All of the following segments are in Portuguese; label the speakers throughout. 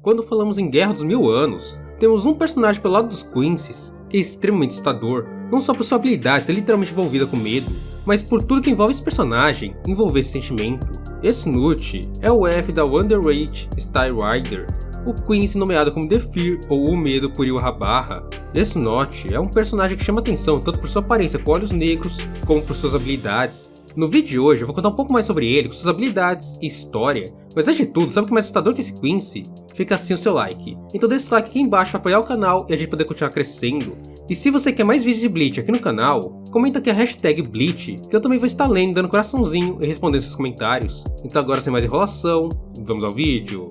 Speaker 1: quando falamos em Guerra dos Mil Anos, temos um personagem pelo lado dos Quincy's que é extremamente assustador, não só por sua habilidade ser literalmente envolvida com medo, mas por tudo que envolve esse personagem envolver esse sentimento. Snute é o F da Underage Style Rider, o Quincy nomeado como The Fear ou O Medo por Yurrabarra. Snute é um personagem que chama atenção tanto por sua aparência com olhos negros, como por suas habilidades. No vídeo de hoje eu vou contar um pouco mais sobre ele, com suas habilidades e história, mas antes de tudo, sabe o que é mais assustador que esse Quincy? Fica assim o seu like. Então deixa o like aqui embaixo para apoiar o canal e a gente poder continuar crescendo. E se você quer mais vídeos de Bleach aqui no canal, comenta aqui a hashtag Bleach, que eu também vou estar lendo, dando coraçãozinho e respondendo seus comentários. Então agora sem mais enrolação, vamos ao vídeo.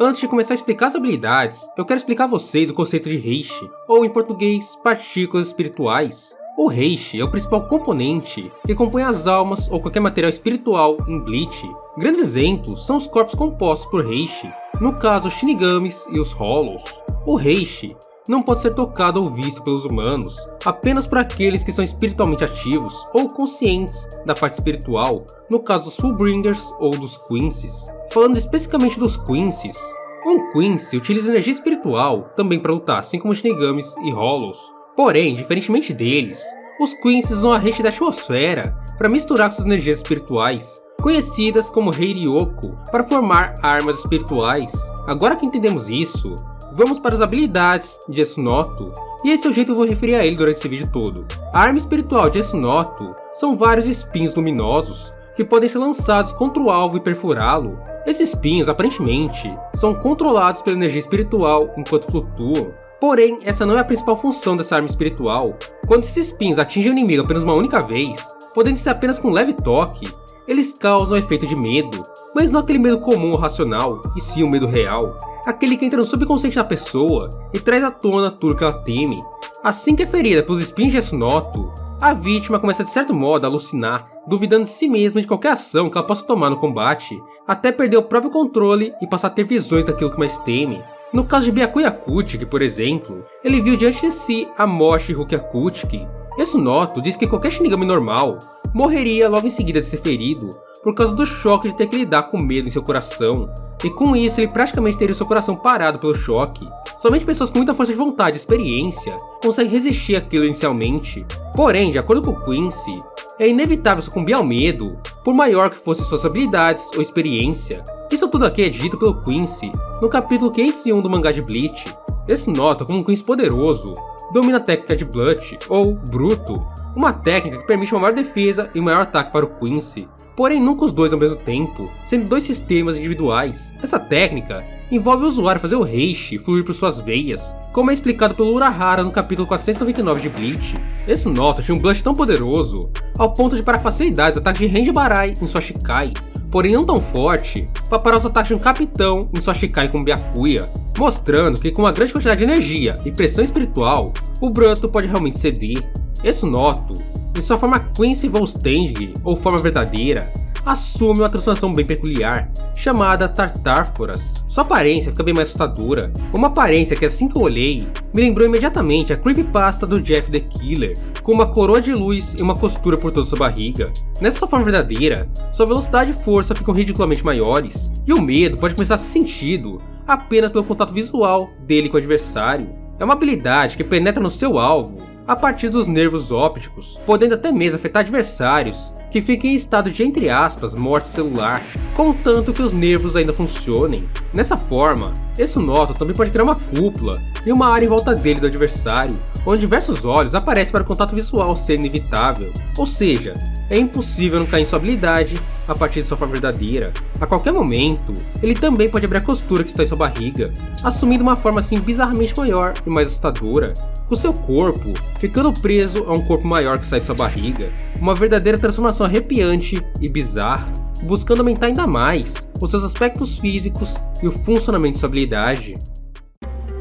Speaker 1: Antes de começar a explicar as habilidades, eu quero explicar a vocês o conceito de Reishi, ou em português, partículas espirituais. O Reishi é o principal componente que compõe as almas ou qualquer material espiritual em Bleach. Grandes exemplos são os corpos compostos por Reishi, no caso os Shinigamis e os Hollows. O Reishi não pode ser tocado ou visto pelos humanos, apenas por aqueles que são espiritualmente ativos ou conscientes da parte espiritual, no caso dos Fullbringers ou dos Quincy's. Falando especificamente dos Quincy's, um Quincy utiliza energia espiritual também para lutar, assim como os Shinigamis e Hollows. Porém, diferentemente deles, os Quincy's usam a Reishi da atmosfera para misturar com suas energias espirituais, conhecidas como Heiryoku, para formar armas espirituais. Agora que entendemos isso, vamos para as habilidades de Esunoto, e esse é o jeito que eu vou referir a ele durante esse vídeo todo. A arma espiritual de Esunoto são vários espinhos luminosos que podem ser lançados contra o alvo e perfurá-lo. Esses espinhos, aparentemente, são controlados pela energia espiritual enquanto flutuam. Porém, essa não é a principal função dessa arma espiritual. Quando esses espinhos atingem o inimigo apenas uma única vez, podendo ser apenas com um leve toque, eles causam efeito de medo, mas não aquele medo comum ou racional, e sim o medo real, aquele que entra no subconsciente da pessoa e traz à tona tudo que ela teme. Assim que é ferida pelos espinhos de Esunoto, a vítima começa de certo modo a alucinar, duvidando de si mesma de qualquer ação que ela possa tomar no combate, até perder o próprio controle e passar a ter visões daquilo que mais teme. No caso de Byakuya Akutsuki, por exemplo, ele viu diante de si a morte de Ruki Akutsuki. Esunoto diz que qualquer Shinigami normal morreria logo em seguida de ser ferido, por causa do choque de ter que lidar com medo em seu coração, e com isso ele praticamente teria o seu coração parado pelo choque. Somente pessoas com muita força de vontade e experiência conseguem resistir àquilo inicialmente. Porém, de acordo com o Quincy, é inevitável sucumbir ao medo, por maior que fossem suas habilidades ou experiência. Isso tudo aqui é dito pelo Quincy no capítulo 501 do mangá de Bleach. Esunoto, como um Quincy poderoso, domina a técnica de Blunt, ou Bruto, uma técnica que permite uma maior defesa e um maior ataque para o Quincy, porém nunca os dois ao mesmo tempo, sendo dois sistemas individuais. Essa técnica envolve o usuário fazer o Reishi fluir por suas veias, como é explicado pelo Urahara no capítulo 499 de Bleach. Esunoto tinha um Blunt tão poderoso, ao ponto de parar facilidades ataques de Range Barai em sua Shikai, porém não tão forte para parar os ataques de um capitão em sua Shikai como Byakuya, mostrando que com uma grande quantidade de energia e pressão espiritual, o Bruto pode realmente ceder. Esunoto, de sua forma Quincy Volstaging, ou forma verdadeira, assume uma transformação bem peculiar, chamada Tartárforas. Sua aparência fica bem mais assustadora, uma aparência que assim que eu olhei, me lembrou imediatamente a creepypasta do Jeff the Killer, com uma coroa de luz e uma costura por toda sua barriga. Nessa sua forma verdadeira, sua velocidade e força ficam ridiculamente maiores, e o medo pode começar a ser sentido apenas pelo contato visual dele com o adversário. É uma habilidade que penetra no seu alvo a partir dos nervos ópticos, podendo até mesmo afetar adversários que fiquem em estado de, entre aspas, morte celular, contanto que os nervos ainda funcionem. Nessa forma, Esunoto também pode criar uma cúpula e uma área em volta dele do adversário, onde diversos olhos aparecem para o contato visual ser inevitável, ou seja, é impossível não cair em sua habilidade a partir de sua forma verdadeira. A qualquer momento, ele também pode abrir a costura que está em sua barriga, assumindo uma forma assim bizarramente maior e mais assustadora, com seu corpo ficando preso a um corpo maior que sai de sua barriga, uma verdadeira transformação arrepiante e bizarra, buscando aumentar ainda mais os seus aspectos físicos e o funcionamento de sua habilidade.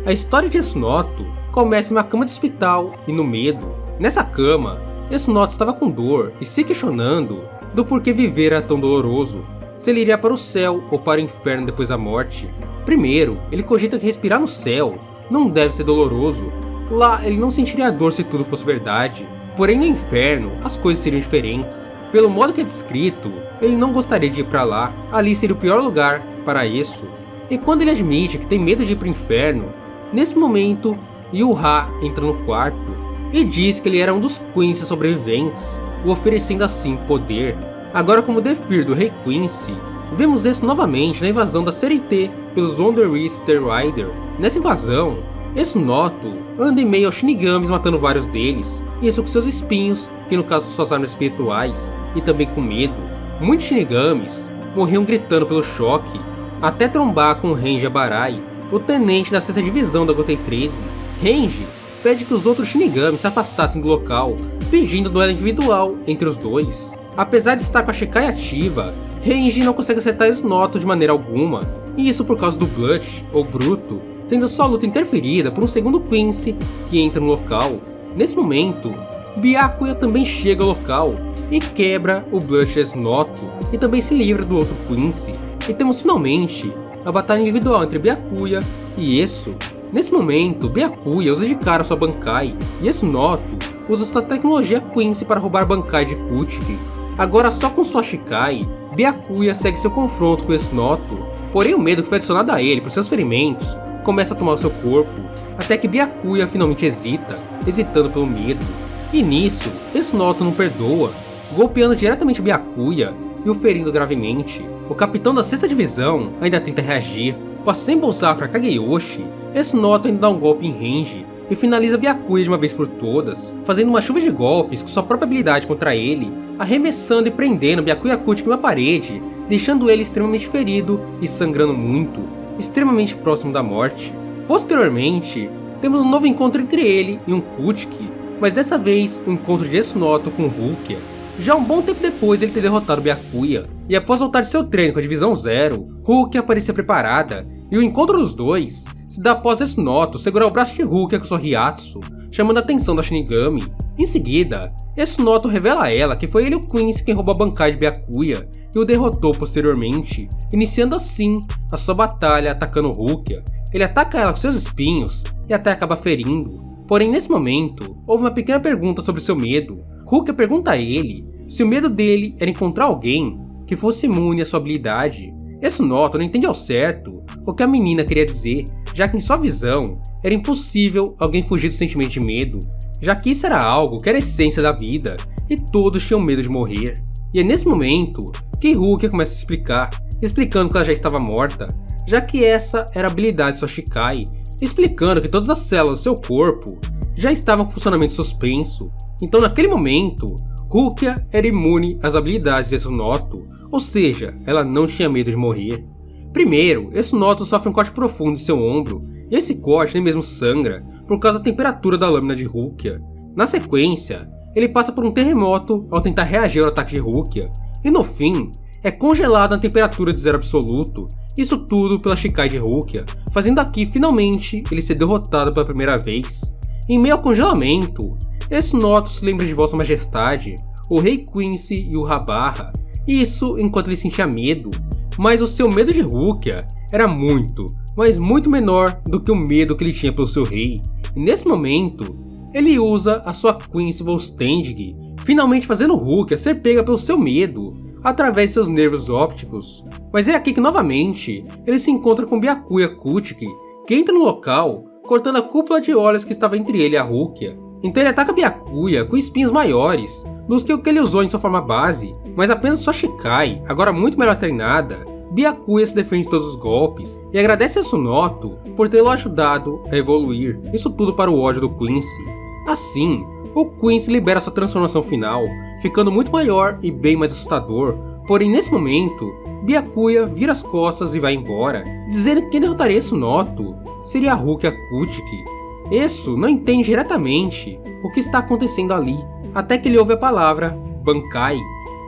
Speaker 1: A história de Esunoto começa em uma cama de hospital e no medo. Nessa cama, Esunoto estava com dor e se questionando do porquê viver era tão doloroso, se ele iria para o céu ou para o inferno depois da morte. Primeiro, ele cogita que respirar no céu não deve ser doloroso, lá ele não sentiria dor se tudo fosse verdade, porém no inferno as coisas seriam diferentes. Pelo modo que é descrito, ele não gostaria de ir para lá, ali seria o pior lugar para isso. E quando ele admite que tem medo de ir pro inferno, nesse momento, Yu-Ha entra no quarto e diz que ele era um dos Quincy sobreviventes, o oferecendo assim poder. Agora, como Defeater do Rei Quincy, vemos isso novamente na invasão da série T pelos Wonder Star Rider. Nessa invasão, Esunoto anda em meio aos Shinigamis matando vários deles, isso com seus espinhos, que no caso são suas armas espirituais, e também com medo. Muitos Shinigamis morriam gritando pelo choque, até trombar com Renji Abarai, o tenente da 6ª divisão da Goten 13. Renji pede que os outros Shinigamis se afastassem do local, pedindo duelo individual entre os dois. Apesar de estar com a Shikai ativa, Renji não consegue acertar Esunoto de maneira alguma, e isso por causa do Blush, ou Bruto, tendo sua luta interferida por um segundo Quincy que entra no local. Nesse momento, Byakuya também chega ao local e quebra o Blush Esunoto e também se livra do outro Quincy. E temos finalmente a batalha individual entre Byakuya e Esu. Nesse momento, Byakuya usa de cara sua Bankai e Esunoto usa sua tecnologia Quincy para roubar Bankai de Kuchiki. Agora só com sua Shikai, Byakuya segue seu confronto com Esunoto, porém o medo que foi adicionado a ele por seus ferimentos começa a tomar o seu corpo, até que Byakuya finalmente hesitando pelo medo. E nisso, Esunoto não perdoa, golpeando diretamente Byakuya e o ferindo gravemente. O capitão da 6ª divisão ainda tenta reagir. Com a Senbou Sakura Kageyoshi, Esunoto ainda dá um golpe em Renji e finaliza Byakuya de uma vez por todas, fazendo uma chuva de golpes com sua própria habilidade contra ele, arremessando e prendendo Byakuya Kuchiki em uma parede, deixando ele extremamente ferido e sangrando muito, extremamente próximo da morte. Posteriormente, temos um novo encontro entre ele e um Kuchiki, mas dessa vez o encontro de Esunoto com Rukia, já um bom tempo depois de ele ter derrotado Byakuya. E após voltar de seu treino com a Divisão Zero, Rukia aparecia preparada, e o encontro dos dois se dá após Esunoto segurar o braço de Rukia com sua Hyatsu, chamando a atenção da Shinigami. Em seguida, Esunoto revela a ela que foi ele o Quincy quem roubou a Bankai de Byakuya e o derrotou posteriormente, iniciando assim a sua batalha atacando Rukia. Ele ataca ela com seus espinhos e até acaba ferindo. Porém, nesse momento, houve uma pequena pergunta sobre seu medo. Rukia pergunta a ele se o medo dele era encontrar alguém que fosse imune à sua habilidade. Esunoto não entende ao certo o que a menina queria dizer, já que em sua visão era impossível alguém fugir do sentimento de medo, já que isso era algo que era a essência da vida e todos tinham medo de morrer. E é nesse momento que Rukia começa a explicar, explicando que ela já estava morta, já que essa era a habilidade de sua Shikai, explicando que todas as células do seu corpo já estavam com funcionamento suspenso. Então naquele momento, Rukia era imune às habilidades de Esunoto, ou seja, ela não tinha medo de morrer. Primeiro, Esunoto sofre um corte profundo em seu ombro, e esse corte nem mesmo sangra, por causa da temperatura da lâmina de Rukia. Na sequência, ele passa por um terremoto ao tentar reagir ao ataque de Rukia, e no fim, é congelado na temperatura de zero absoluto, isso tudo pela Shikai de Rukia, fazendo aqui finalmente ele ser derrotado pela primeira vez. Em meio ao congelamento, Esunoto se lembra de Vossa Majestade, o Rei Quincy e o Habarra, isso enquanto ele sentia medo, mas o seu medo de Rukia era muito, mas muito menor do que o medo que ele tinha pelo seu rei. E nesse momento, ele usa a sua Quincy Volstaging, finalmente fazendo Rukia ser pega pelo seu medo, através de seus nervos ópticos. Mas é aqui que novamente, ele se encontra com Byakuya Kuchiki, que entra no local, cortando a cúpula de olhos que estava entre ele e a Rukia. Então ele ataca Byakuya com espinhos maiores do que o que ele usou em sua forma base, mas apenas sua Shikai, agora muito melhor treinada, Byakuya se defende de todos os golpes e agradece a Esunoto por tê-lo ajudado a evoluir, isso tudo para o ódio do Quincy. Assim, o Quincy libera sua transformação final, ficando muito maior e bem mais assustador, porém nesse momento, Byakuya vira as costas e vai embora, dizendo que quem derrotaria Esunoto seria a Rukia Kuchiki. Esu não entende diretamente o que está acontecendo ali, até que ele ouve a palavra Bankai,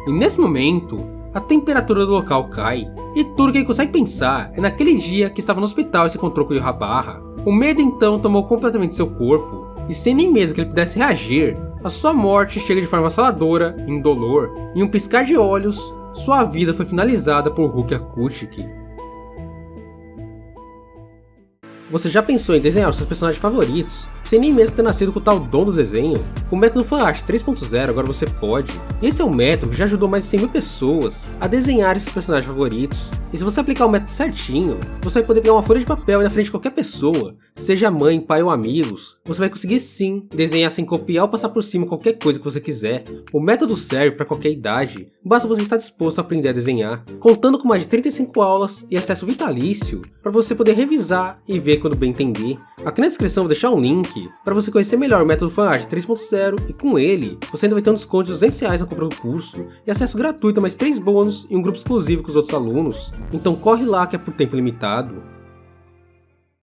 Speaker 1: e nesse momento, a temperatura do local cai, e tudo que ele consegue pensar é naquele dia que estava no hospital e se encontrou com Yojimbo. O medo então tomou completamente seu corpo, e sem nem mesmo que ele pudesse reagir, a sua morte chega de forma avassaladora, indolor, e em um piscar de olhos, sua vida foi finalizada por Rukia Kuchiki. Você já pensou em desenhar os seus personagens favoritos, sem nem mesmo ter nascido com o tal dom do desenho? Com o método FanArt 3.0 agora você pode. Esse é um método que já ajudou mais de 100 mil pessoas a desenhar esses personagens favoritos. E se você aplicar o método certinho, você vai poder pegar uma folha de papel e na frente de qualquer pessoa, seja mãe, pai ou amigos, você vai conseguir sim desenhar sem copiar ou passar por cima qualquer coisa que você quiser. O método serve para qualquer idade, basta você estar disposto a aprender a desenhar, contando com mais de 35 aulas e acesso vitalício para você poder revisar e ver quando bem entender. Aqui na descrição vou deixar um link para você conhecer melhor o método FanArt 3.0 e com ele você ainda vai ter um desconto de R$200 na compra do curso e acesso gratuito a mais 3 bônus e um grupo exclusivo com os outros alunos. Então corre lá que é por tempo limitado.